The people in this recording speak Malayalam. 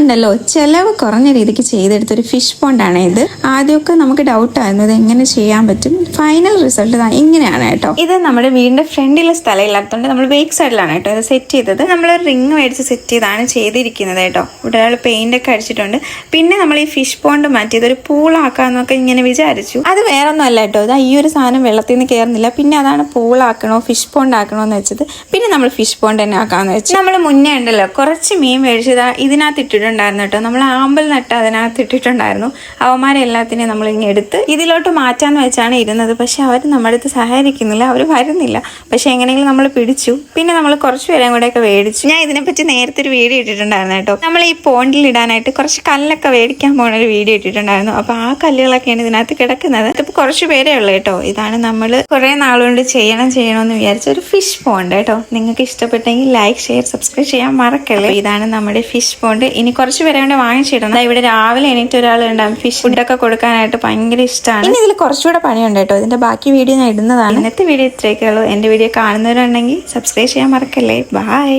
ഉണ്ടല്ലോ ചെലവ് കുറഞ്ഞ രീതിക്ക് ചെയ്തെടുത്തൊരു ഫിഷ് പോണ്ടാണ് ഇത്. ആദ്യമൊക്കെ നമുക്ക് ഡൗട്ട് ആയിരുന്നു ഇത് എങ്ങനെ ചെയ്യാൻ പറ്റും. ഫൈനൽ റിസൾട്ട് ഇങ്ങനെയാണ് കേട്ടോ. ഇത് നമ്മുടെ വീടിന്റെ ഫ്രണ്ടിലെ സ്ഥലം ഇല്ലാത്തതുകൊണ്ട് നമ്മൾ ബേക്ക് സൈഡിലാണ് കേട്ടോ ഇത് സെറ്റ് ചെയ്തത്. നമ്മൾ റിങ് മേടിച്ച് സെറ്റ് ചെയ്താണ് ചെയ്തിരിക്കുന്നത് കേട്ടോ. ഇവിടെ ഒരാൾ പെയിന്റ് ഒക്കെ അടിച്ചിട്ടുണ്ട്. പിന്നെ നമ്മൾ ഈ ഫിഷ് പോണ്ട് മാറ്റി ഇതൊരു പൂളാക്കാന്നൊക്കെ ഇങ്ങനെ വിചാരിച്ചു. അത് വേറെ ഒന്നും അല്ല കേട്ടോ. ഇതാ ഈ ഒരു സാധനം വെള്ളത്തിൽ നിന്ന് കയറുന്നില്ല. പിന്നെ അതാണ് പൂളാക്കണോ ഫിഷ് പോണ്ട് ആക്കണോ എന്ന് വെച്ചത്. പിന്നെ നമ്മൾ ഫിഷ് പോണ്ട് തന്നെ ആക്കാന്ന് വെച്ചു. നമ്മൾ മുന്നേ ഉണ്ടല്ലോ കുറച്ച് മീൻ മേടിച്ചത് ഇതിനകത്ത് ഇട്ടിട്ടുണ്ടായിരുന്നു കേട്ടോ. നമ്മൾ ആമ്പൽ നട്ട് അതിനകത്ത് ഇട്ടിട്ടുണ്ടായിരുന്നു. അവന്മാരെല്ലാത്തിനെയും നമ്മൾ ഇങ്ങനെ എടുത്ത് ഇതിലോട്ട് മാറ്റാന്ന് വെച്ചാണ് ഇരുന്നത്. പക്ഷെ അവർ നമ്മുടെ അടുത്ത് സഹകരിക്കുന്നില്ല, അവർ വരുന്നില്ല. പക്ഷെ എങ്ങനെയെങ്കിലും നമ്മൾ പിടിച്ചു. പിന്നെ നമ്മൾ കുറച്ച് പേരെയും കൂടെയൊക്കെ മേടിച്ചു. ഞാൻ ഇതിനെപ്പറ്റി നേരത്തെ ഒരു വീഡിയോ ഇട്ടിട്ടുണ്ടായിരുന്നു കേട്ടോ. നമ്മൾ ഈ പോണ്ടിൽ ഇടാനായിട്ട് കുറച്ച് കല്ലൊക്കെ മേടിക്കാൻ പോകുന്ന ഒരു വീഡിയോ ഇട്ടിട്ടുണ്ടായിരുന്നു. അപ്പൊ ആ കല്ലുകളൊക്കെയാണ് ഇതിനകത്ത് കിടക്കുന്നത്. ഇതിപ്പോൾ കുറച്ച് പേരേ ഉള്ളൂ കേട്ടോ. ഇതാണ് നമ്മൾ കുറെ നാളുകൊണ്ട് ചെയ്യണമെന്ന് വിചാരിച്ച ഒരു ഫിഷ് പോണ്ട് കേട്ടോ. നിങ്ങൾക്ക് ഇഷ്ടപ്പെട്ടെങ്കിൽ ലൈക്ക്, ഷെയർ, സബ്സ്ക്രൈബ് ചെയ്യാൻ മറക്കല്ലേ. ഇതാണ് നമ്മുടെ ഫിഷ് പോണ്ട്. ഇനി കുറച്ച് പേരെ കൊണ്ട് വാങ്ങിച്ചിടണം. ഇവിടെ രാവിലെ എണീറ്റ് ഒരാളുണ്ടാവും ഫിഷ് ഫുഡൊക്കെ കൊടുക്കാനായിട്ട്. ഭയങ്കര ഇഷ്ടമാണ്. ഇനി ഇതിൽ കുറച്ചുകൂടെ പണിയുണ്ട് കേട്ടോ. ഇതിന്റെ ബാക്കി വീഡിയോ ഞാൻ ഇടുന്നതാണ്. ഇന്നത്തെ വീഡിയോ ഇത്രയൊക്കെ ഉള്ളൂ. എന്റെ വീഡിയോ കാണുന്നവരുണ്ടെങ്കിൽ സബ്സ്ക്രൈബ് ചെയ്യാൻ മറക്കല്ലേ. ബൈ.